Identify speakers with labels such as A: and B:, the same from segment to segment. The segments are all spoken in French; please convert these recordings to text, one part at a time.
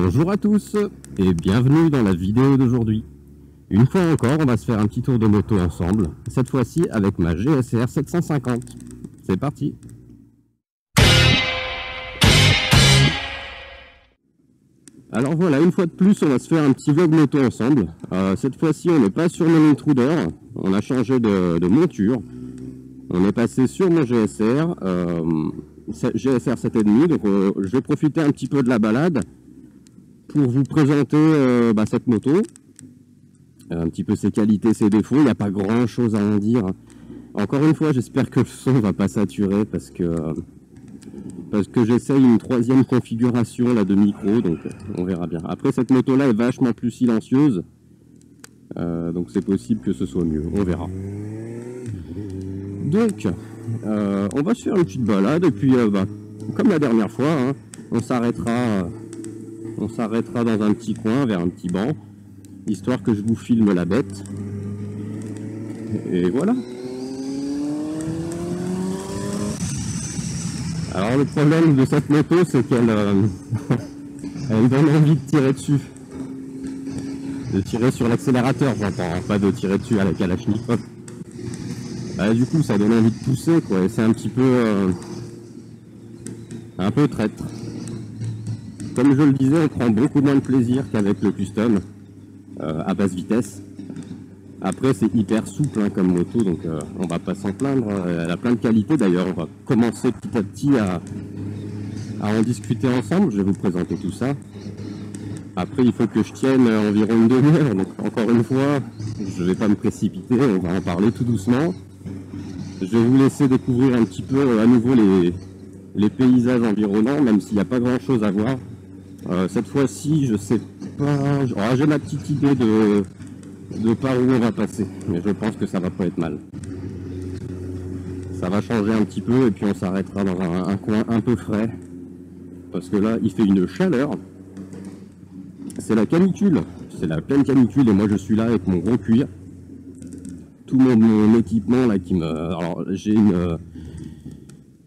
A: Bonjour à tous et bienvenue dans la vidéo d'aujourd'hui. Une fois encore, on va se faire un petit tour de moto ensemble, cette fois-ci avec ma GSR 750. C'est parti. Alors voilà, une fois de plus, on va se faire un petit vlog moto ensemble. Cette fois-ci, on n'est pas sur mon Intruder, on a changé de monture. On est passé sur mon GSR, GSR 7,5, donc je vais profiter un petit peu de la balade pour vous présenter cette moto, un petit peu ses qualités, ses défauts. Il n'y a pas grand chose à en dire. Encore une fois, j'espère que le son ne va pas saturer parce que j'essaye une troisième configuration là, de micro, donc on verra bien. Après, cette moto là est vachement plus silencieuse, donc c'est possible que ce soit mieux, on verra. Donc on va se faire une petite balade et puis comme la dernière fois, hein, on s'arrêtera dans un petit coin, vers un petit banc, histoire que je vous filme la bête. Et voilà. Alors le problème de cette moto, c'est qu'elle elle donne envie de tirer dessus. De tirer sur l'accélérateur, j'entends, hein, pas de tirer dessus à la Kalachnikov. Du coup, ça donne envie de pousser, quoi, et c'est un petit peu traître. Comme je le disais, on prend beaucoup moins de plaisir qu'avec le custom à basse vitesse. Après, c'est hyper souple hein, comme moto, donc on va pas s'en plaindre. Elle a plein de qualités. D'ailleurs, on va commencer petit à petit à en discuter ensemble. Je vais vous présenter tout ça. Après, il faut que je tienne environ une demi-heure. Donc, encore une fois, je vais pas me précipiter. On va en parler tout doucement. Je vais vous laisser découvrir un petit peu à nouveau les paysages environnants, même s'il n'y a pas grand-chose à voir. Cette fois-ci, je sais pas... j'ai ma petite idée de par où on va passer, mais je pense que ça va pas être mal. Ça va changer un petit peu et puis on s'arrêtera dans un coin un peu frais, parce que là, il fait une chaleur. C'est la canicule, c'est la pleine canicule et moi je suis là avec mon gros cuir. Tout mon équipement là qui me... Alors j'ai une...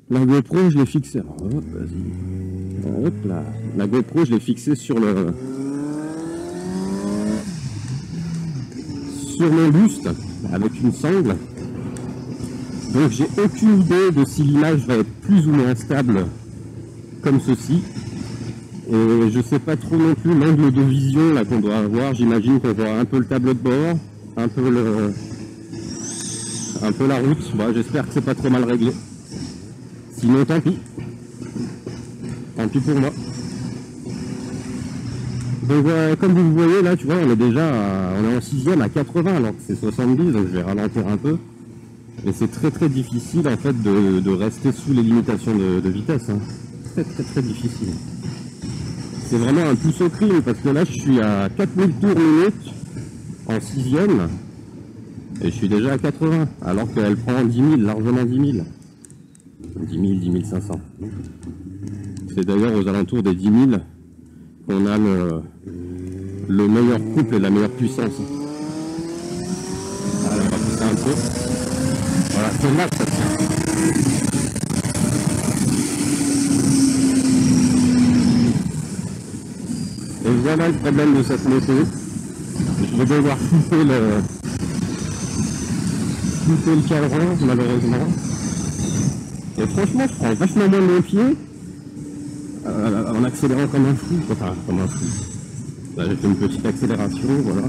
A: La GoPro, je l'ai fixée... Hop, vas-y. Hop là. La GoPro, je l'ai fixée sur mon buste, avec une sangle. Donc j'ai aucune idée de si l'image va être plus ou moins stable comme ceci. Et je sais pas trop non plus l'angle de vision là qu'on doit avoir. J'imagine qu'on voit un peu le tableau de bord, un peu la route. J'espère que c'est pas trop mal réglé. Sinon tant pis. Tant pis pour moi. Donc comme vous le voyez là, tu vois, on est déjà on est en 6e à 80 alors que c'est 70, donc je vais ralentir un peu. Et c'est très très difficile en fait de rester sous les limitations de vitesse. Hein. Très très très difficile. C'est vraiment un pouce au crime parce que là je suis à 4000 tours minute en 6e et je suis déjà à 80 alors qu'elle prend 10 000, largement 10 000. 10 000, 10 500. C'est d'ailleurs aux alentours des 10 000 qu'on a le meilleur couple et la meilleure puissance. Alors, on va pousser un peu. Voilà, c'est là que ça tient. Et voilà le problème de cette moto. Je vais devoir couper le cadran, malheureusement. Et franchement, je prends vachement moins mon pied en accélérant comme un fou. Enfin, comme un fou. Là, j'ai fait une petite accélération, voilà.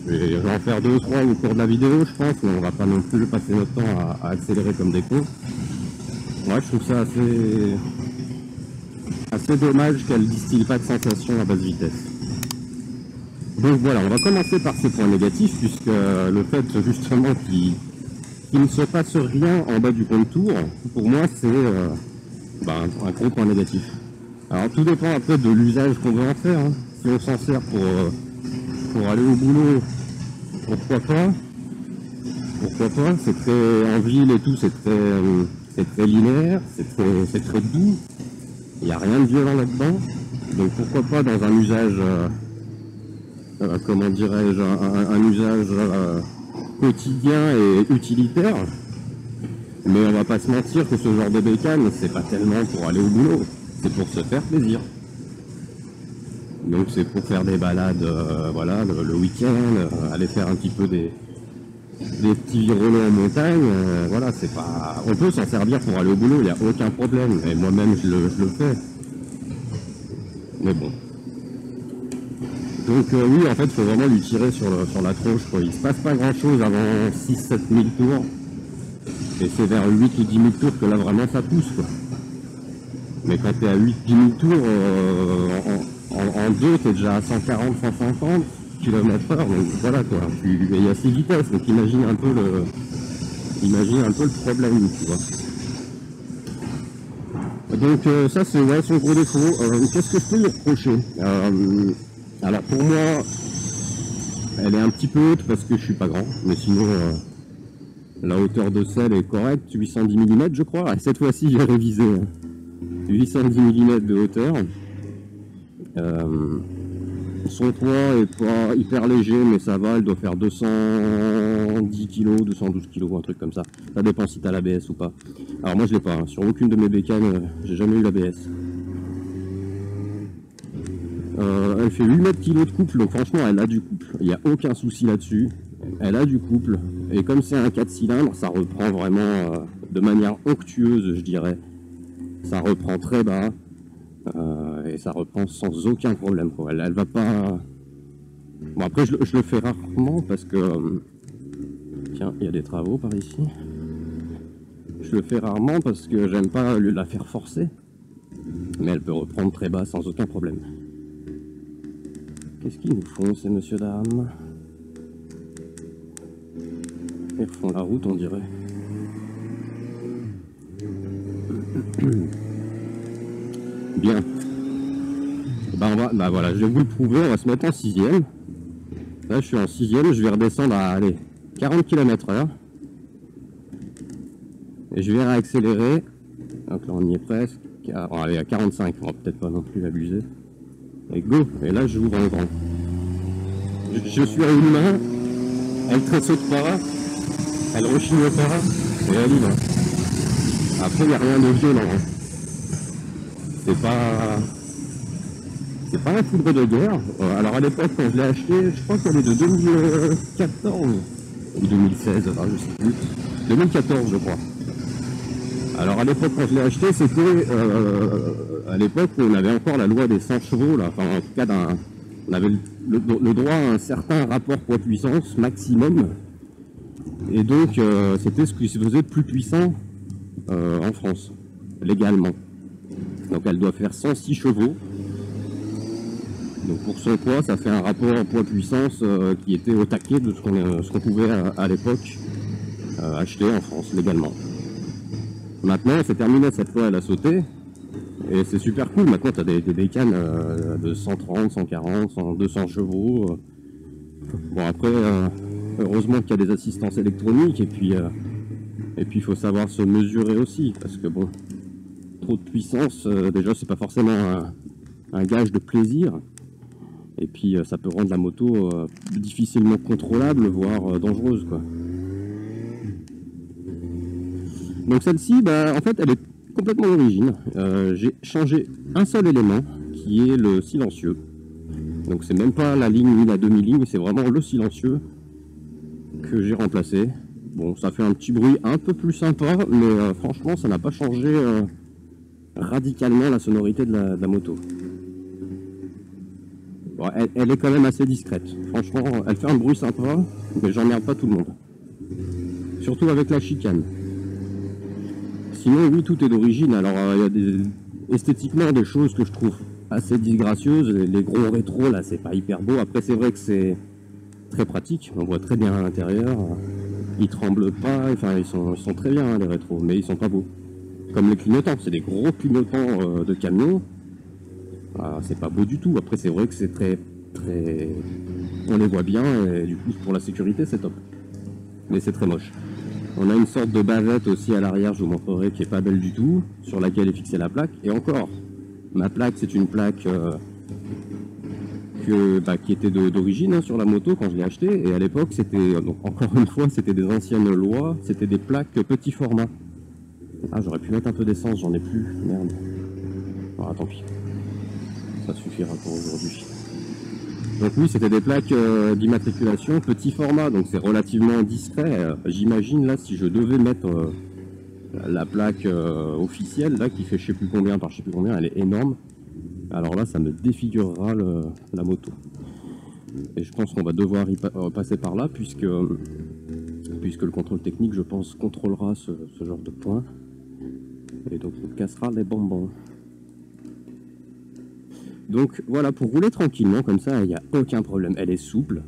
A: Je vais en faire 2 ou 3 au cours de la vidéo, je pense, mais on va pas non plus passer notre temps à accélérer comme des cons. Moi, je trouve ça assez dommage qu'elle distille pas de sensation à basse vitesse. Donc voilà, on va commencer par ces points négatifs, puisque le fait justement qu'il ne se passe rien en bas du contour, pour moi c'est un gros point négatif. Alors tout dépend après de l'usage qu'on veut en faire. Hein. Si on s'en sert pour aller au boulot, pourquoi pas. C'est très en ville et tout, c'est très linéaire, c'est très doux. Il n'y a rien de violent là-dedans. Donc pourquoi pas dans un usage, comment dirais-je, un usage quotidien et utilitaire. Mais on va pas se mentir que ce genre de bécane, c'est pas tellement pour aller au boulot, c'est pour se faire plaisir. Donc c'est pour faire des balades voilà, le week-end, aller faire un petit peu des petits virolets en montagne, voilà, c'est pas. On peut s'en servir pour aller au boulot, il n'y a aucun problème. Et moi-même je le fais. Mais bon. Donc oui, en fait, il faut vraiment lui tirer sur la tronche, quoi. Il se passe pas grand-chose avant 6-7 000 tours. Et c'est vers 8 ou 10 000 tours que là vraiment ça pousse, quoi. Mais quand tu es à 8-10 000 tours, en 2, tu es déjà à 140-150 km/h, donc voilà quoi. Et il y a 6 vitesses, donc imagine un peu le problème, tu vois. Donc ça c'est ouais, son gros défaut. Qu'est-ce que je peux lui reprocher? Alors pour moi, elle est un petit peu haute parce que je suis pas grand, mais sinon la hauteur de selle est correcte, 810 mm je crois. Et cette fois-ci j'ai révisé 810 mm de hauteur. Son poids est pas hyper léger, mais ça va, elle doit faire 210 kg, 212 kg, un truc comme ça. Ça dépend si tu as l'ABS ou pas. Alors moi je l'ai pas, hein. Sur aucune de mes bécanes, j'ai jamais eu l'ABS. Elle fait 8 mètres kg de couple, donc franchement elle a du couple. Il n'y a aucun souci là-dessus. Elle a du couple. Et comme c'est un 4 cylindres, ça reprend vraiment de manière onctueuse, je dirais. Ça reprend très bas. Et ça reprend sans aucun problème, quoi. Elle va pas. Bon après je le fais rarement parce que tiens, il y a des travaux par ici. Je le fais rarement parce que j'aime pas la faire forcer, mais elle peut reprendre très bas sans aucun problème. Qu'est-ce qu'ils nous font ces messieurs dames? Ils refont la route on dirait. Bien. Bah voilà, je vais vous le prouver, on va se mettre en 6ème. Là je suis en 6ème, je vais redescendre à allez, 40 km/h. Et je vais réaccélérer. Donc là on y est presque. On va aller à 45, on va peut-être pas non plus abuser. Et go. Et là je vous rends grand. Je suis à une main, elle tressaute pas, elle rechigne pas, et elle y va. Après il n'y a rien de violent. Hein. C'est pas un foudre de guerre. Alors à l'époque quand je l'ai acheté, je crois qu'elle est de 2014 ou 2016, je sais plus. 2014 je crois. Alors à l'époque quand je l'ai acheté, c'était à l'époque où on avait encore la loi des 100 chevaux, là. Enfin en tout cas on avait le droit à un certain rapport poids-puissance maximum. Et donc c'était ce qui se faisait de plus puissant en France, légalement. Donc elle doit faire 106 chevaux. Donc pour son poids, ça fait un rapport poids-puissance qui était au taquet de ce qu'on pouvait à l'époque acheter en France légalement. Maintenant, c'est terminé, cette loi elle a sauté. Et c'est super cool, maintenant tu as des bécanes de 130, 140, 200 chevaux. Bon après, heureusement qu'il y a des assistances électroniques et puis il faut savoir se mesurer aussi, parce que bon, trop de puissance, déjà c'est pas forcément un gage de plaisir. Et puis ça peut rendre la moto difficilement contrôlable, voire dangereuse, quoi. Donc celle-ci, bah, en fait, elle est complètement d'origine. J'ai changé un seul élément, qui est le silencieux. Donc c'est même pas la ligne ni la demi-ligne, c'est vraiment le silencieux que j'ai remplacé. Bon, ça fait un petit bruit un peu plus sympa, mais franchement, ça n'a pas changé radicalement la sonorité de la moto. Bon, elle est quand même assez discrète. Franchement, elle fait un bruit sympa, mais j'emmerde pas tout le monde. Surtout avec la chicane. Sinon, oui, tout est d'origine. Alors, il y a esthétiquement des choses que je trouve assez disgracieuses. Les gros rétros, là, c'est pas hyper beau. Après, c'est vrai que c'est très pratique. On voit très bien à l'intérieur. Ils tremblent pas. Enfin, ils sont très bien, hein, les rétros, mais ils sont pas beaux. Comme les clignotants. C'est des gros clignotants de camion. C'est pas beau du tout. Après, c'est vrai que c'est très... On les voit bien, et du coup, pour la sécurité, c'est top. Mais c'est très moche. On a une sorte de bavette aussi à l'arrière, je vous montrerai, qui est pas belle du tout, sur laquelle est fixée la plaque. Et encore, ma plaque, c'est une plaque qui était d'origine hein, sur la moto quand je l'ai achetée. Et à l'époque, c'était, donc encore une fois, c'était des anciennes lois, c'était des plaques petit format. Ah, j'aurais pu mettre un peu d'essence, j'en ai plus, merde. Ah, tant pis. Ça suffira pour aujourd'hui. Donc oui, c'était des plaques d'immatriculation petit format, donc c'est relativement discret. J'imagine là, si je devais mettre la plaque officielle, là, qui fait je sais plus combien par je sais plus combien, elle est énorme. Alors là, ça me défigurera la moto. Et je pense qu'on va devoir passer par là, puisque le contrôle technique, je pense, contrôlera ce genre de point. Et donc on cassera les bonbons. Donc voilà, pour rouler tranquillement comme ça, il n'y a aucun problème. Elle est souple.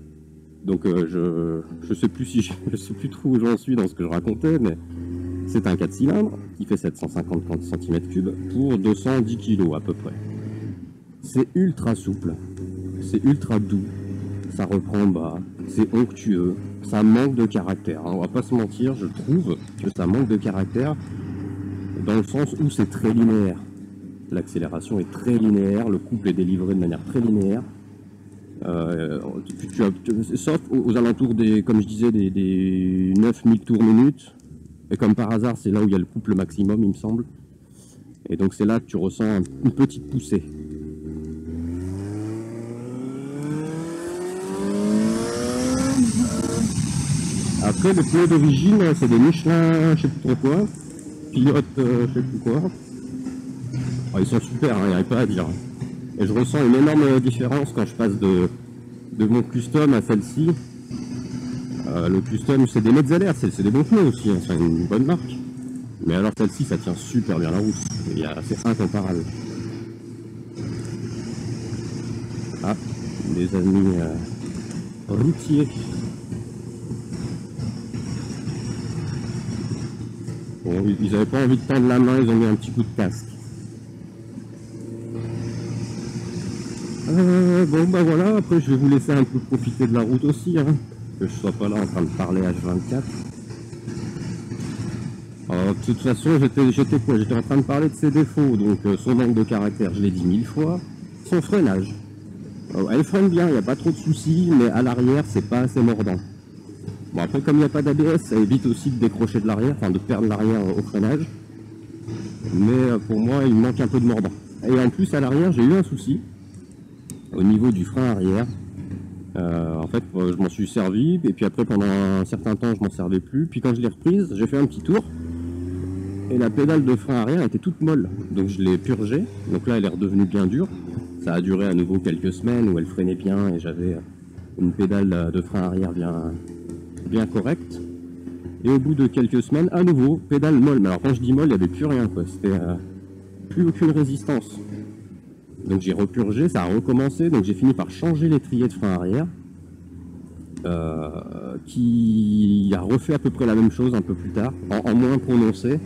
A: Donc je sais plus si je sais plus trop où j'en suis dans ce que je racontais, mais c'est un 4 cylindres qui fait 750 cm3 pour 210 kg à peu près. C'est ultra souple, c'est ultra doux, ça reprend bas, c'est onctueux, ça manque de caractère. On va pas se mentir, je trouve que ça manque de caractère dans le sens où c'est très linéaire. L'accélération est très linéaire, le couple est délivré de manière très linéaire. Sauf aux alentours des, comme je disais, des 9000 tours minutes. Et comme par hasard, c'est là où il y a le couple maximum, il me semble. Et donc c'est là que tu ressens une petite poussée. Après, les pneus d'origine, c'est des Michelin, je sais plus trop quoi. Pilote, je sais plus quoi. Oh, ils sont super, il n'y a pas à dire. Et je ressens une énorme différence quand je passe de mon custom à celle-ci. Le custom, c'est des Metzeler, c'est des bons pneus aussi, hein, c'est une bonne marque. Mais alors celle-ci, ça tient super bien la route. C'est incomparable. Ah, les amis routiers. Bon, ils n'avaient pas envie de tendre la main, ils ont mis un petit coup de casque. Bon bah voilà, après je vais vous laisser un peu profiter de la route aussi, hein, que je sois pas là en train de parler H24. Alors, de toute façon, j'étais en train de parler de ses défauts, donc son manque de caractère, je l'ai dit 1000 fois. Son freinage. Elle freine bien, il n'y a pas trop de soucis, mais à l'arrière, c'est pas assez mordant. Bon, après, comme il n'y a pas d'ABS, ça évite aussi de décrocher de l'arrière, enfin de perdre l'arrière au freinage. Mais pour moi, il manque un peu de mordant. Et en plus, à l'arrière, j'ai eu un souci au niveau du frein arrière. En fait, je m'en suis servi, et puis après, pendant un certain temps, je m'en servais plus. Puis quand je l'ai reprise, j'ai fait un petit tour, et la pédale de frein arrière était toute molle. Donc je l'ai purgée, donc là, elle est redevenue bien dure. Ça a duré à nouveau quelques semaines où elle freinait bien, et j'avais une pédale de frein arrière bien correcte. Et au bout de quelques semaines, à nouveau, pédale molle. Mais alors quand je dis molle, il n'y avait plus rien, quoi. C'était plus aucune résistance. Donc j'ai repurgé, ça a recommencé, donc j'ai fini par changer l'étrier de frein arrière, qui a refait à peu près la même chose un peu plus tard, en moins prononcé.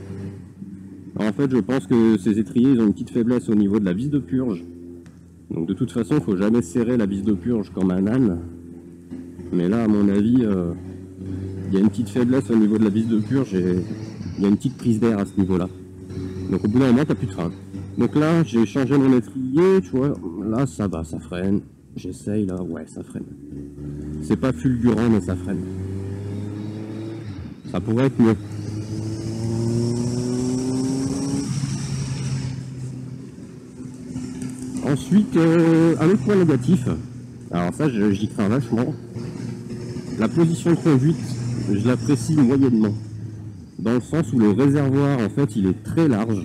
A: En fait, je pense que ces étriers, ils ont une petite faiblesse au niveau de la vis de purge. Donc de toute façon, il ne faut jamais serrer la vis de purge comme un âne. Mais là, à mon avis, il y a une petite faiblesse au niveau de la vis de purge et il y a une petite prise d'air à ce niveau-là. Donc au bout d'un moment, tu n'as plus de frein. Donc là, j'ai changé mon étrier, tu vois, là ça va, ça freine. J'essaye là, ouais, ça freine. C'est pas fulgurant, mais ça freine. Ça pourrait être mieux. Ensuite, un autre point négatif, alors ça j'y crains vachement, la position de conduite, je l'apprécie moyennement. Dans le sens où le réservoir, en fait, il est très large.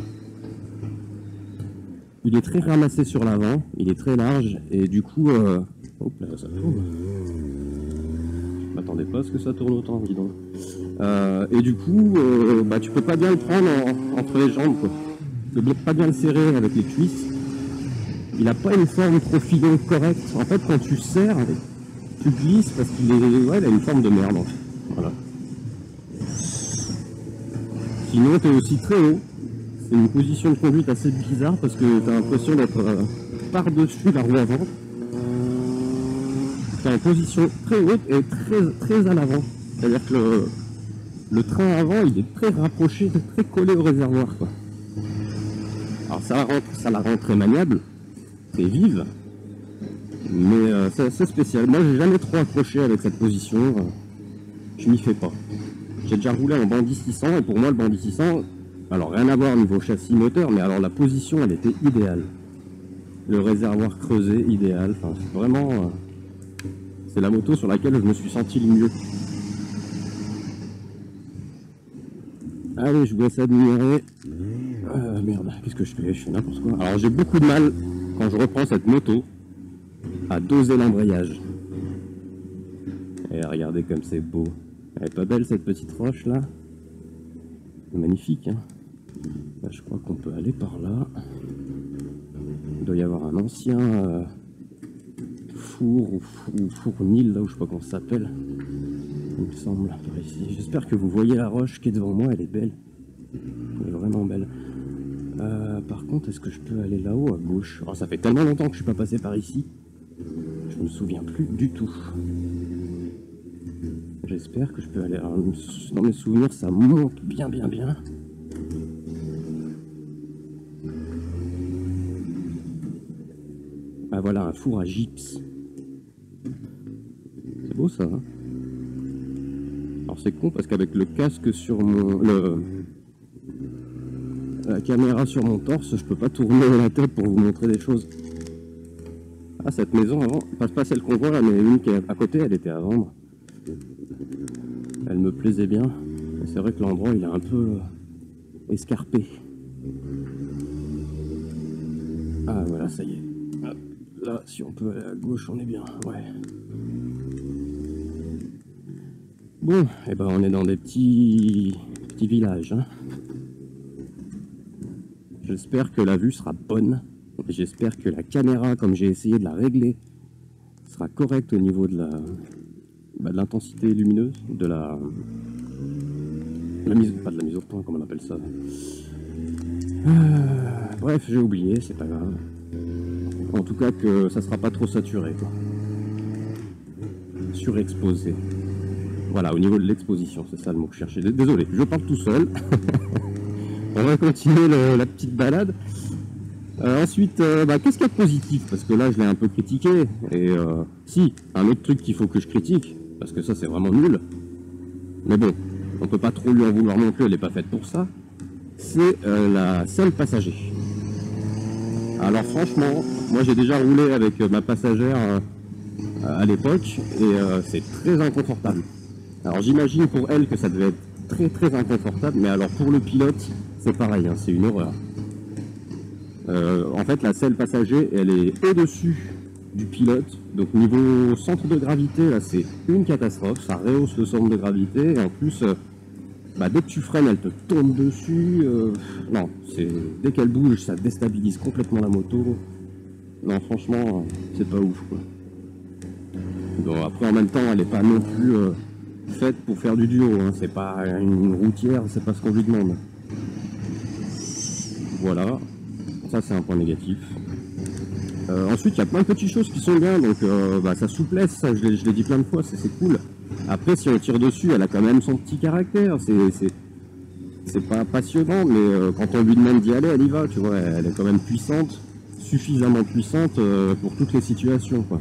A: Il est très ramassé sur l'avant, il est très large, et du coup... Hop là, ça tourne. Je m'attendais pas à ce que ça tourne autant, dis donc. Et du coup, bah, tu peux pas bien le prendre entre les jambes, quoi. Tu peux pas bien le serrer avec les cuisses. Il n'a pas une forme profilée correcte. En fait, quand tu serres, tu glisses parce qu'il est... Ouais, il a une forme de merde, en fait. Voilà. Sinon, tu es aussi très haut. C'est une position de conduite assez bizarre parce que tu as l'impression d'être par-dessus la roue avant. Tu es en position très haute et très à l'avant. C'est-à-dire que le train avant, il est très rapproché, très collé au réservoir, quoi. Alors ça la rend très maniable, très vive, mais c'est assez spécial. Moi, j'ai jamais trop accroché avec cette position. Je m'y fais pas. J'ai déjà roulé en Bandit 600 et pour moi, le Bandit 600... Alors rien à voir au niveau châssis moteur, mais alors la position elle était idéale. Le réservoir creusé idéal, enfin c'est vraiment... C'est la moto sur laquelle je me suis senti le mieux. Allez, je vous laisse admirer. Merde, qu'est-ce que je fais? Je fais n'importe quoi. Alors j'ai beaucoup de mal, quand je reprends cette moto, à doser l'embrayage. Et regardez comme c'est beau. Elle est pas belle cette petite roche là? Magnifique, hein? Là, je crois qu'on peut aller par là. Il doit y avoir un ancien four ou fournil là, où je sais pas comment ça s'appelle. Il me semble, par ici. J'espère que vous voyez la roche qui est devant moi, elle est belle. Elle est vraiment belle. Par contre, est-ce que je peux aller là-haut à gauche? Oh, ça fait tellement longtemps que je suis pas passé par ici. Je me souviens plus du tout. J'espère que je peux aller... Alors, dans mes souvenirs, ça monte bien. Ah voilà, un four à gypse. C'est beau ça, hein? Alors c'est con parce qu'avec le casque sur mon... la caméra sur mon torse, je peux pas tourner la tête pour vous montrer des choses. Ah, cette maison avant, pas celle qu'on voit là, mais une qui est à côté, elle était à vendre. Elle me plaisait bien. C'est vrai que l'endroit il est un peu escarpé. Ah voilà, ça y est. Hop, là, si on peut aller à gauche, on est bien. Ouais. Bon, et ben on est dans des petits villages. Hein. J'espère que la vue sera bonne. J'espère que la caméra, comme j'ai essayé de la régler, sera correcte au niveau de l'intensité lumineuse, pas de la mise au point, comment on appelle ça. Bref, j'ai oublié, c'est pas grave. En tout cas que ça sera pas trop saturé, quoi. Surexposé. Voilà, au niveau de l'exposition, c'est ça le mot que je cherchais. Désolé, je parle tout seul. On va continuer la petite balade. Ensuite, qu'est-ce qu'il y a de positif? Parce que là, je l'ai un peu critiqué. Et si, un autre truc qu'il faut que je critique, parce que ça, c'est vraiment nul. Mais bon, on peut pas trop lui en vouloir non plus, elle n'est pas faite pour ça. C'est la selle passager. Alors franchement, moi j'ai déjà roulé avec ma passagère à l'époque, et c'est très inconfortable. Alors j'imagine pour elle que ça devait être très inconfortable, mais alors pour le pilote, c'est pareil, hein, c'est une horreur. En fait, la selle passager, elle est au-dessus du pilote, donc niveau centre de gravité, là c'est une catastrophe, ça rehausse le centre de gravité, et en plus, dès que tu freines, elle te tourne dessus, non, dès qu'elle bouge, ça déstabilise complètement la moto. Non, franchement, c'est pas ouf, quoi. Bon, après, en même temps, elle n'est pas non plus faite pour faire du duo, hein. C'est pas une routière, c'est pas ce qu'on lui demande. Voilà, ça c'est un point négatif. Ensuite, il y a plein de petites choses qui sont bien, donc sa souplesse, ça je l'ai dit plein de fois, c'est cool. Après, si on tire dessus, elle a quand même son petit caractère, c'est pas passionnant, mais quand on lui demande d'y aller, elle y va, tu vois, elle est quand même puissante, suffisamment puissante pour toutes les situations, quoi.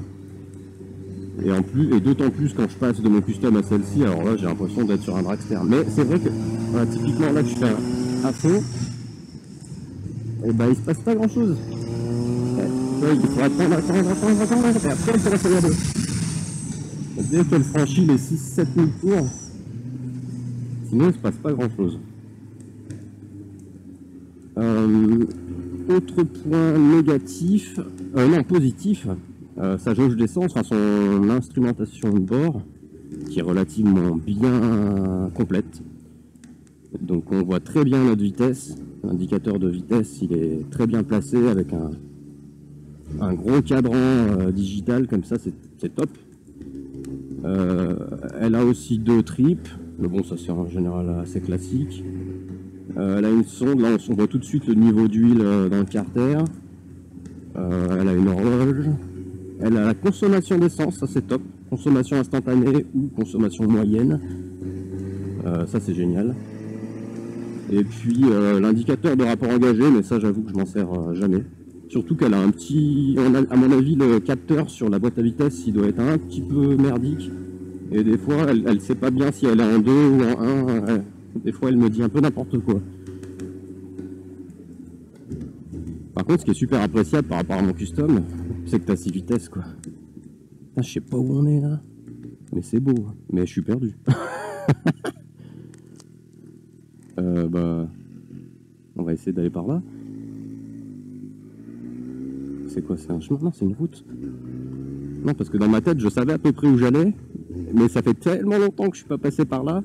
A: Et d'autant plus quand je passe de mon custom à celle-ci, alors là j'ai l'impression d'être sur un dragster. Mais c'est vrai que typiquement là que je fais à fond, et il se passe pas grand chose. Il faut attendre, et après on peut regarder. Dès qu'elle franchit les 6-7 000 tours, sinon il se passe pas grand chose. Autre point négatif, non positif, sa jauge d'essence, enfin son instrumentation de bord, qui est relativement bien complète. Donc on voit très bien notre vitesse, l'indicateur de vitesse il est très bien placé avec un gros cadran digital comme ça, c'est top. Elle a aussi 2 tripes, mais bon ça c'est en général assez classique. Elle a une sonde, là on voit tout de suite le niveau d'huile dans le carter. Elle a une horloge. Elle a la consommation d'essence, ça c'est top. Consommation instantanée ou consommation moyenne. Ça c'est génial. Et puis l'indicateur de rapport engagé, mais ça j'avoue que je m'en sers jamais. Surtout qu'elle a un petit... à mon avis, le capteur sur la boîte à vitesse, il doit être un petit peu merdique. Et des fois, elle sait pas bien si elle est en 2 ou en 1. Des fois, elle me dit un peu n'importe quoi. Par contre, ce qui est super appréciable par rapport à mon custom, c'est que tu as 6 vitesses, quoi. Ah, je sais pas où on est là. Mais c'est beau, mais je suis perdu. Bah, on va essayer d'aller par là. C'est quoi, c'est un chemin? Non, c'est une route. Non, parce que dans ma tête, je savais à peu près où j'allais, mais ça fait tellement longtemps que je suis pas passé par là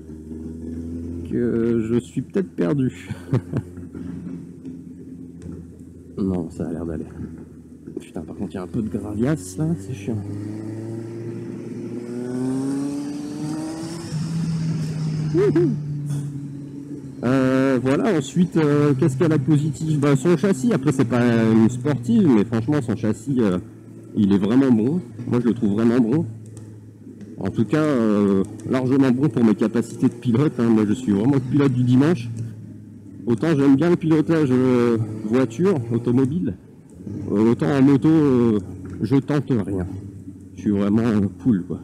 A: que je suis peut-être perdu. Non, ça a l'air d'aller. Putain, par contre, il y a un peu de gravias là, c'est chiant. Voilà, ensuite, qu'est-ce qu'elle a de positif? Bah, son châssis, après, c'est pas une sportive, mais franchement, son châssis, il est vraiment bon. Moi, je le trouve vraiment bon. En tout cas, largement bon pour mes capacités de pilote. Hein. Moi, je suis vraiment le pilote du dimanche. Autant j'aime bien le pilotage voiture, automobile. Autant en moto, je tente rien. Je suis vraiment cool, quoi.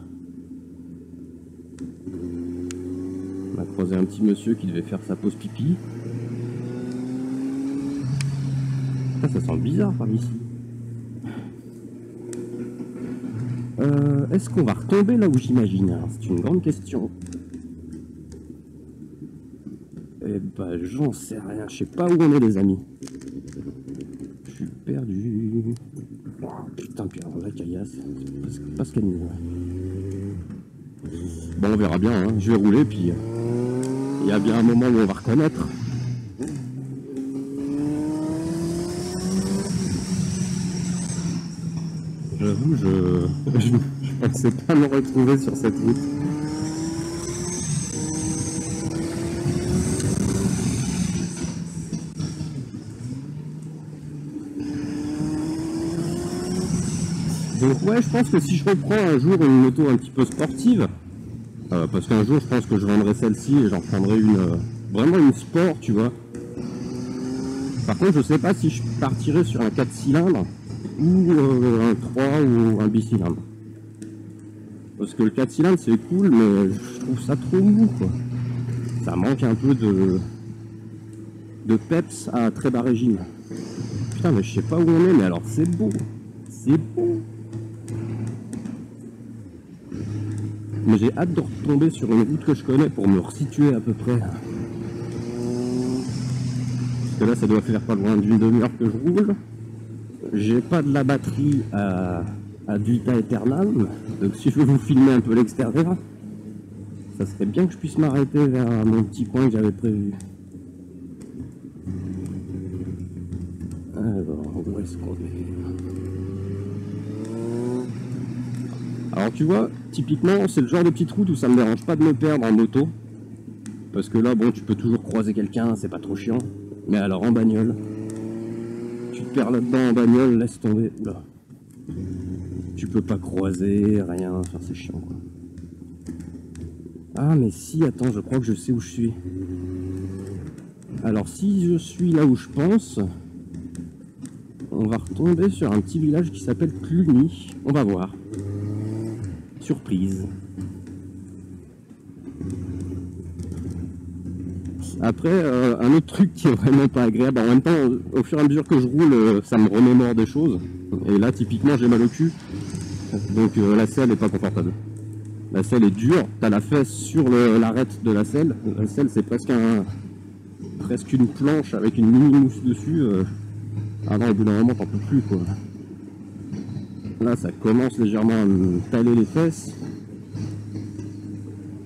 A: On a croisé un petit monsieur qui devait faire sa pause pipi. Ça sent bizarre par ici. Est-ce qu'on va retomber là où j'imagine? C'est une grande question. Eh ben, j'en sais rien. Je sais pas où on est, les amis. Je suis perdu. Oh, putain, puis alors la caillasse. C'est pas ce qu'elle nous. Bon, on verra bien. Hein. Je vais rouler, puis il y a bien un moment où on va reconnaître. J'avoue, je pensais pas me retrouver sur cette route. Donc ouais, je pense que si je reprends un jour une moto un petit peu sportive, parce qu'un jour je pense que je vendrai celle-ci et j'en prendrai une vraiment une sport, tu vois. Par contre, je sais pas si je partirai sur un 4 cylindres ou un 3 ou un bicylindre. Parce que le 4 cylindres c'est cool, mais je trouve ça trop mou, quoi. Ça manque un peu de peps à très bas régime. Putain, mais je sais pas où on est, mais alors c'est beau. C'est beau. Mais j'ai hâte de retomber sur une route que je connais pour me resituer à peu près. Parce que là, ça doit faire pas loin d'une demi-heure que je roule. J'ai pas de la batterie à Vita Aeternam. Donc si je veux vous filmer un peu l'extérieur, ça serait bien que je puisse m'arrêter vers mon petit coin que j'avais prévu. Alors, où est-ce qu'on est? Alors tu vois, typiquement, c'est le genre de petite route où ça me dérange pas de me perdre en moto. Parce que là, bon, tu peux toujours croiser quelqu'un, c'est pas trop chiant. Mais alors en bagnole, tu te perds là-dedans en bagnole, laisse tomber. Oula. Tu peux pas croiser, rien, enfin c'est chiant, quoi. Ah mais si, attends, je crois que je sais où je suis. Alors si je suis là où je pense, on va retomber sur un petit village qui s'appelle Cluny. On va voir. Surprise. Après, un autre truc qui est vraiment pas agréable, en même temps, au fur et à mesure que je roule, ça me remémore des choses. Et là, typiquement, j'ai mal au cul. Donc la selle est pas confortable. La selle est dure, t'as la fesse sur l'arête de la selle. La selle, c'est presque une planche avec une mini-mousse dessus. Ah non, au bout d'un moment, t'en peux plus, quoi. Là, ça commence légèrement à me taler les fesses.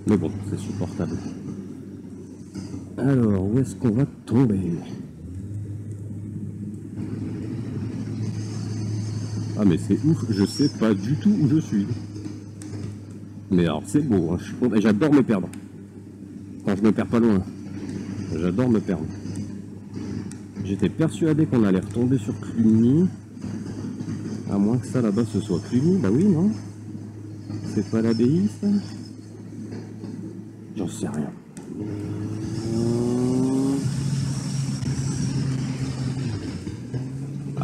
A: Mais bon, c'est supportable. Alors, où est-ce qu'on va tomber? Ah mais c'est ouf, je sais pas du tout où je suis. Mais alors c'est beau, hein, je suis content. J'adore me perdre. Quand je me perds pas loin. J'adore me perdre. J'étais persuadé qu'on allait retomber sur Cluny. À moins que ça là-bas ce soit Cluny. Bah oui, non? C'est pas l'abbaye ça? J'en sais rien.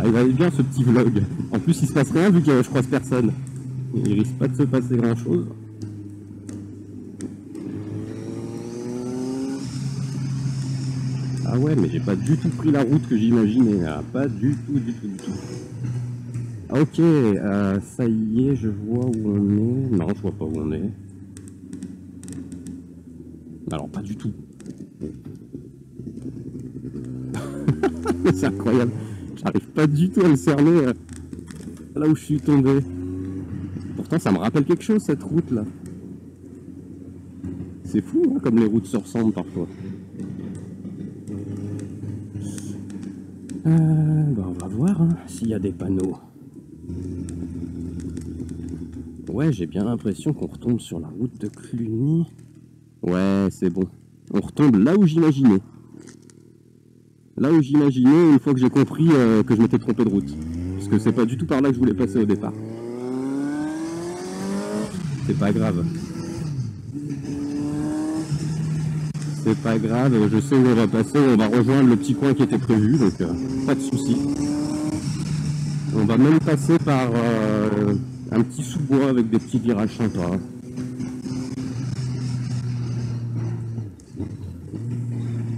A: Ah, il va aller bien ce petit vlog. En plus il se passe rien vu que je croise personne. Il risque pas de se passer grand chose. Ah ouais, mais j'ai pas du tout pris la route que j'imaginais. Pas du tout, du tout, du tout. Ok, ça y est, je vois où on est. Non, je vois pas où on est. Alors, pas du tout. C'est incroyable. J'arrive pas du tout à le cerner là où je suis tombé. Pourtant, ça me rappelle quelque chose, cette route-là. C'est fou, hein, comme les routes se ressemblent parfois. Bah on va voir hein, s'il y a des panneaux. Ouais, j'ai bien l'impression qu'on retombe sur la route de Cluny. Ouais, c'est bon. On retombe là où j'imaginais. Là où j'imaginais une fois que j'ai compris que je m'étais trompé de route. Parce que c'est pas du tout par là que je voulais passer au départ. C'est pas grave. C'est pas grave, je sais où on va passer, on va rejoindre le petit coin qui était prévu, donc pas de soucis. On va même passer par un petit sous-bois avec des petits virages sympas.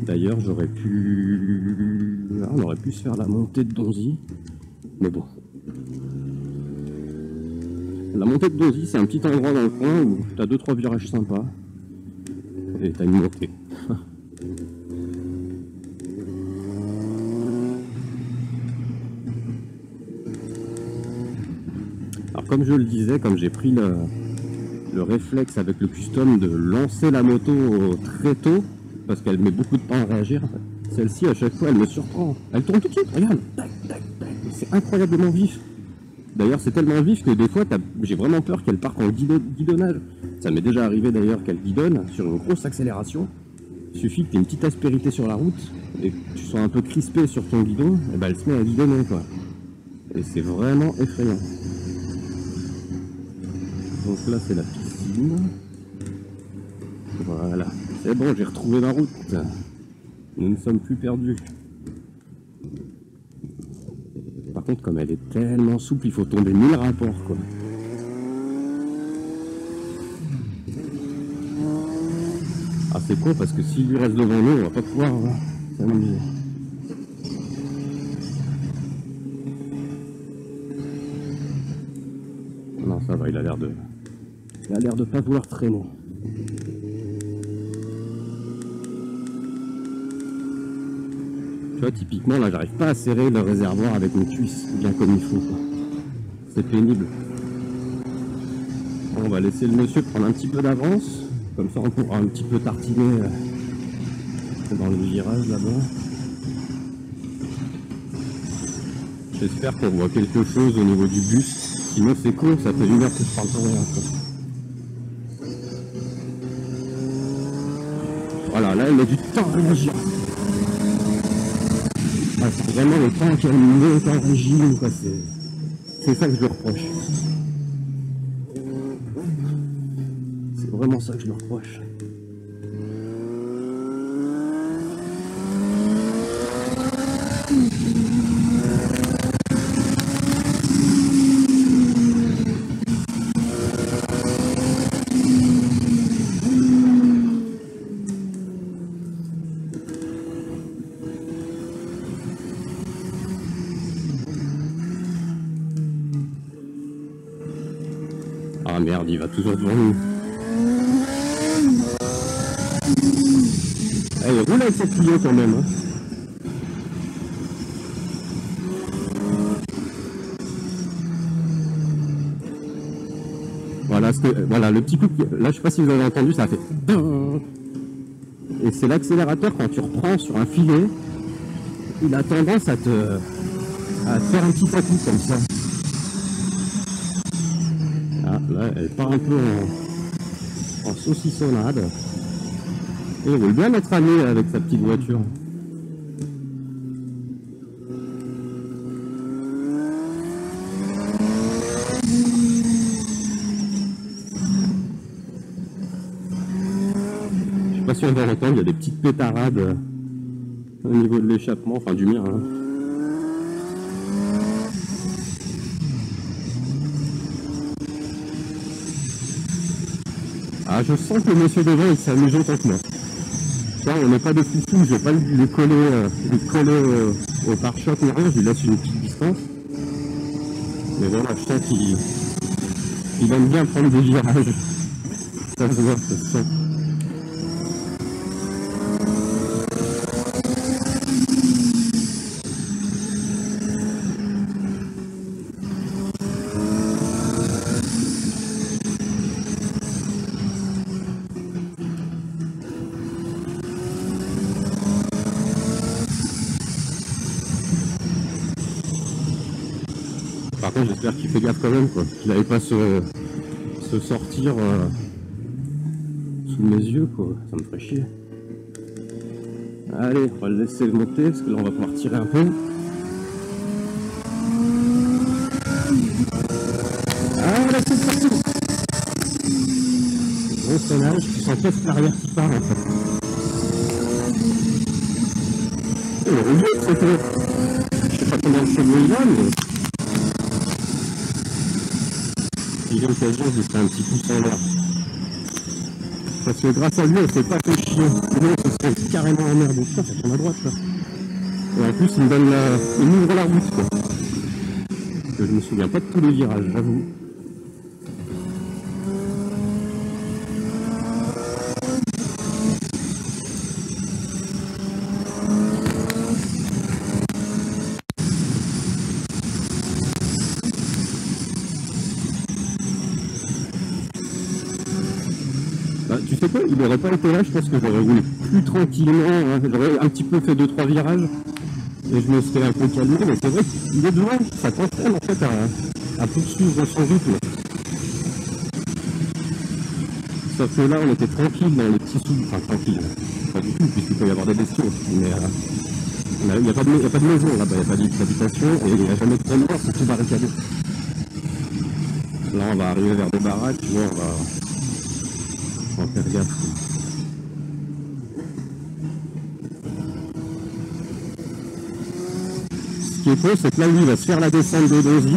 A: D'ailleurs, j'aurais pu... Ah, on aurait pu se faire la montée de Donzy, mais bon. La montée de Donzy, c'est un petit endroit dans le coin où t'as 2-3 virages sympas. Et t'as une montée. Alors comme je le disais, comme j'ai pris le réflexe avec le custom de lancer la moto très tôt, parce qu'elle met beaucoup de temps à réagir, celle-ci à chaque fois elle me surprend. Elle tourne tout de suite, regarde. C'est incroyablement vif. D'ailleurs c'est tellement vif que des fois j'ai vraiment peur qu'elle parte en guidonnage. Ça m'est déjà arrivé d'ailleurs qu'elle guidonne sur une grosse accélération. Il suffit que tu aies une petite aspérité sur la route et que tu sois un peu crispé sur ton guidon, et ben elle se met à guidonner quoi. Et c'est vraiment effrayant. Donc là c'est la piscine. Voilà, c'est bon, j'ai retrouvé la route. Nous ne sommes plus perdus. Par contre comme elle est tellement souple, il faut tomber 1000 rapports quoi. Ah c'est con parce que s'il lui reste devant nous, on va pas pouvoir s'amuser. Non ça va, il a l'air de pas vouloir traîner. Tu vois typiquement là j'arrive pas à serrer le réservoir avec mes cuisses bien comme il faut. C'est pénible. On va laisser le monsieur prendre un petit peu d'avance. Comme ça on pourra un petit peu tartiner dans le virage là-bas. J'espère qu'on voit quelque chose au niveau du bus. Sinon c'est cool, ça fait 1 heure que je parle pour rien. Voilà, là elle met du temps à réagir. Ah, c'est vraiment le temps qu'elle met en régime, quoi. C'est ça que je lui reproche. C'est vraiment ça que je lui reproche. Ah merde, il va toujours devant nous. Eh, il roule avec cette Clio quand même. Hein. Voilà, voilà, le petit coup, là je sais pas si vous avez entendu, ça a fait... Et c'est l'accélérateur quand tu reprends sur un filet, il a tendance à te faire un petit coup comme ça. Ah, là, elle part un peu en saucissonnade. Et il veut bien être allé avec sa petite voiture. Je sais pas si on va l'entendre, il y a des petites pétarades au niveau de l'échappement, enfin du mien. Hein. Ah, je sens que le monsieur devant il s'amuse autant que moi. Là, on n'est pas de foufou, je vais pas lui coller au pare-choc ni rien, je lui laisse une petite distance. Mais voilà, je sens qu'il aime bien prendre des virages. Ça se voit, ça se sent. Par contre, j'espère qu'il fait gaffe quand même, quoi. Qu'il n'allait pas se sortir sous mes yeux, quoi. Ça me ferait chier. Allez, on va le laisser monter, parce que là, on va pouvoir tirer un peu. Ah, là, c'est parti. Gros freinage, tu sens presque l'arrière qui part, en fait. Oh, le rouleau, c'était... Je sais pas combien de chevaux il a, mais... Si j'ai l'occasion, je lui ferai un petit pouce en l'air. Parce que grâce à lui, on s'est pas fait chier. Sinon, on se serait carrément emmerdé. Putain, ça tourne à droite, là. Et en plus, il me donne la... Il m'ouvre la route, quoi. Parce que je me souviens pas de tous les virages, j'avoue. Bah, tu sais quoi, il n'aurait pas été là, je pense que j'aurais roulé plus tranquillement, hein. J'aurais un petit peu fait 2-3 virages, et je me serais un peu calmé, mais c'est vrai qu'il est devant, ça t'entraîne en fait à poursuivre son rythme. Sauf que là, on était tranquille dans les petits sous, enfin tranquille, pas du tout, puisqu'il peut y avoir des bestiaux, mais il n'y a pas de maison là-bas, il n'y a pas d'habitation, et il n'y a jamais de point noir, c'est tout barricadé. Là, on va arriver vers des baraques, tu vois, on va faire gaffe. Ce qui est beau, c'est que là, lui, il va se faire la descente de Donzy.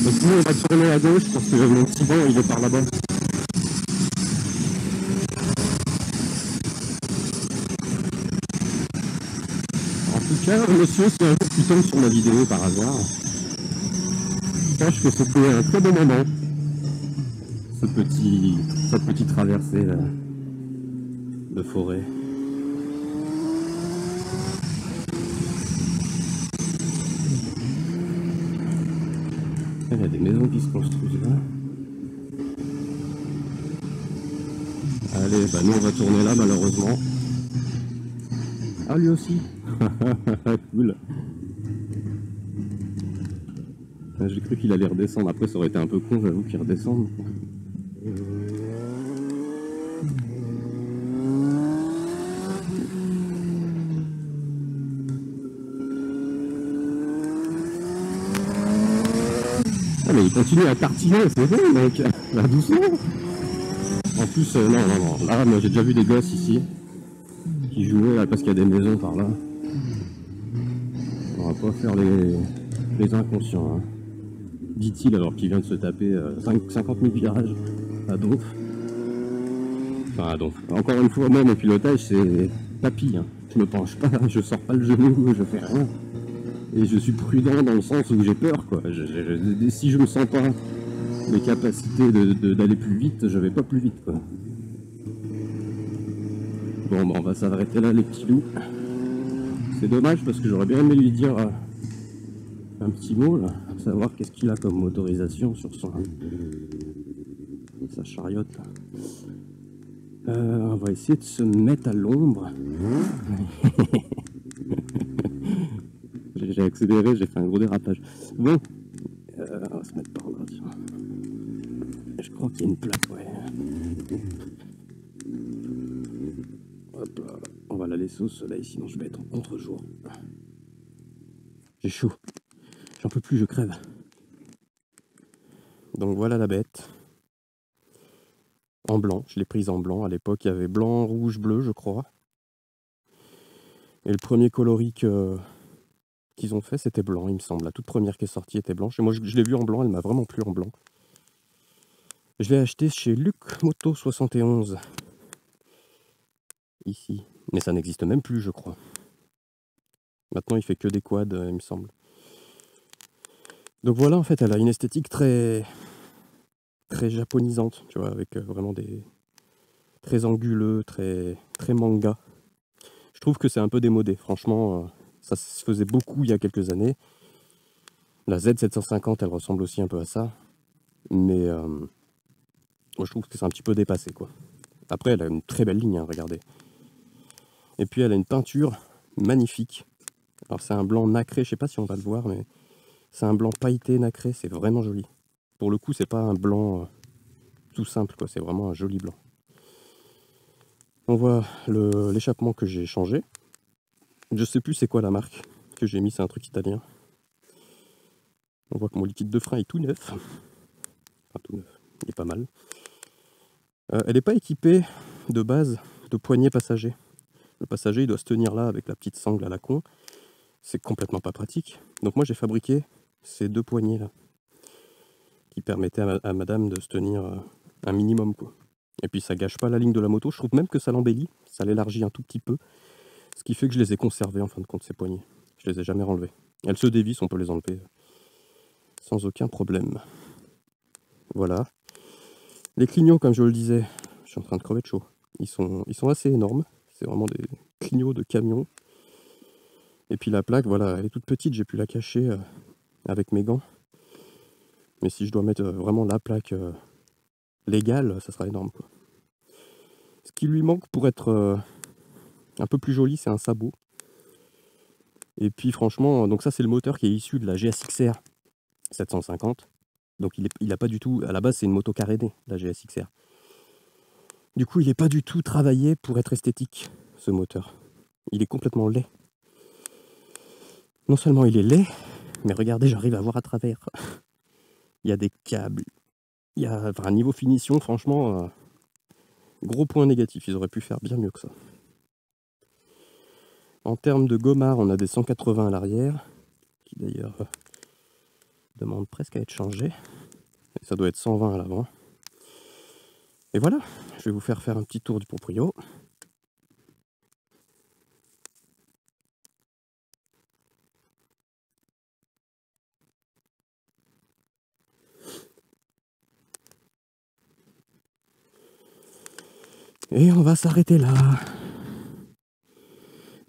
A: Donc nous, on va tourner à gauche parce que mon petit banc, il est par là-bas. En tout cas, monsieur, si un jour tu tombes sur ma vidéo par hasard, sache que c'était un très bon moment. Cette petite traversée de forêt. Il y a des maisons qui se construisent là. Allez, bah nous on va tourner là malheureusement. Ah lui aussi. Cool. J'ai cru qu'il allait redescendre. Après ça aurait été un peu con, j'avoue, qu'il redescende. Ah mais il continue à tartiner, c'est bon mec. La doucement. En plus, non. Là, moi j'ai déjà vu des gosses ici qui jouaient là, parce qu'il y a des maisons par là. On va pas faire les inconscients, hein. Dit-il alors qu'il vient de se taper 50 000 virages à Donf. Enfin à Donf. Encore une fois, moi mon pilotage c'est tapis, hein. Je me penche pas, je sors pas le genou, je fais rien. Et je suis prudent dans le sens où j'ai peur, quoi. Si je me sens pas les capacités d'aller plus vite, je vais pas plus vite, quoi. Bon, bah, on va s'arrêter là, les petits loups. C'est dommage parce que j'aurais bien aimé lui dire un petit mot, là, savoir qu'est-ce qu'il a comme motorisation sur sa chariote. On va essayer de se mettre à l'ombre. J'ai accéléré, j'ai fait un gros dérapage. Bon, on va se mettre par là. Je crois qu'il y a une plaque, ouais. Hop là, on va la laisser au soleil, sinon je vais être en contre-jour. J'ai chaud, j'en peux plus, je crève. Donc voilà la bête. En blanc, je l'ai prise en blanc. À l'époque, il y avait blanc, rouge, bleu, je crois. Et le premier coloris qu'ils ont fait, c'était blanc, il me semble. La toute première qui est sortie était blanche. Et moi, je l'ai vue en blanc, elle m'a vraiment plu en blanc. Je l'ai acheté chez Luc Moto 71. Ici. Mais ça n'existe même plus, je crois. Maintenant, il fait que des quads, il me semble.
B: Donc voilà, en fait, elle a une esthétique très japonisante, tu vois, avec vraiment des très anguleux, très manga. Je trouve que c'est un peu démodé, franchement, ça se faisait beaucoup il y a quelques années. La Z750, elle ressemble aussi un peu à ça, mais moi je trouve que c'est un petit peu dépassé, quoi. Après, elle a une très belle ligne, hein, regardez. Et puis elle a une peinture magnifique. Alors c'est un blanc nacré, je sais pas si on va le voir, mais c'est un blanc pailleté nacré, c'est vraiment joli. Pour le coup, c'est pas un blanc tout simple, quoi, c'est vraiment un joli blanc. On voit l'échappement que j'ai changé. Je sais plus c'est quoi la marque que j'ai mis, c'est un truc italien. On voit que mon liquide de frein est tout neuf. Enfin tout neuf, il est pas mal. Elle n'est pas équipée de base de poignée passager. Le passager il doit se tenir là avec la petite sangle à la con. C'est complètement pas pratique. Donc moi j'ai fabriqué ces deux poignées là qui permettaient à madame de se tenir un minimum, quoi. Et puis ça gâche pas la ligne de la moto, je trouve même que ça l'embellit, ça l'élargit un tout petit peu. Ce qui fait que je les ai conservées en fin de compte, ces poignées. Je les ai jamais enlevées. Elles se dévissent, on peut les enlever sans aucun problème. Voilà. Les clignots, comme je le disais, je suis en train de crever de chaud. Ils sont assez énormes. C'est vraiment des clignots de camion. Et puis la plaque, voilà, elle est toute petite, j'ai pu la cacher avec mes gants. Mais si je dois mettre vraiment la plaque légale, ça sera énorme, quoi. Ce qui lui manque pour être un peu plus joli, c'est un sabot. Et puis franchement, donc ça c'est le moteur qui est issu de la GSX-R 750. Donc il a pas du tout, à la base c'est une moto carénée, la GSX-R. Du coup il n'est pas du tout travaillé pour être esthétique, ce moteur. Il est complètement laid. Non seulement il est laid, mais regardez, j'arrive à voir à travers. Il y a des câbles. Il y a un niveau finition, franchement, gros point négatif. Ils auraient pu faire bien mieux que ça. En termes de gommard, on a des 180 à l'arrière, qui d'ailleurs demandent presque à être changés. Et ça doit être 120 à l'avant. Et voilà, je vais vous faire un petit tour du proprio. Et on va s'arrêter là.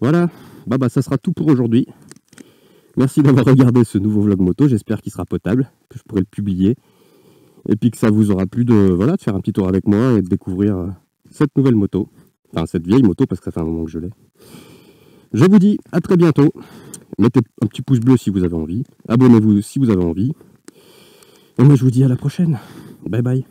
B: Voilà, bah ça sera tout pour aujourd'hui. Merci d'avoir regardé ce nouveau vlog moto, j'espère qu'il sera potable, que je pourrai le publier. Et puis que ça vous aura plu de faire un petit tour avec moi et de découvrir cette nouvelle moto. Enfin, cette vieille moto, parce que ça fait un moment que je l'ai. Je vous dis à très bientôt. Mettez un petit pouce bleu si vous avez envie. Abonnez-vous si vous avez envie. Et moi, je vous dis à la prochaine. Bye bye.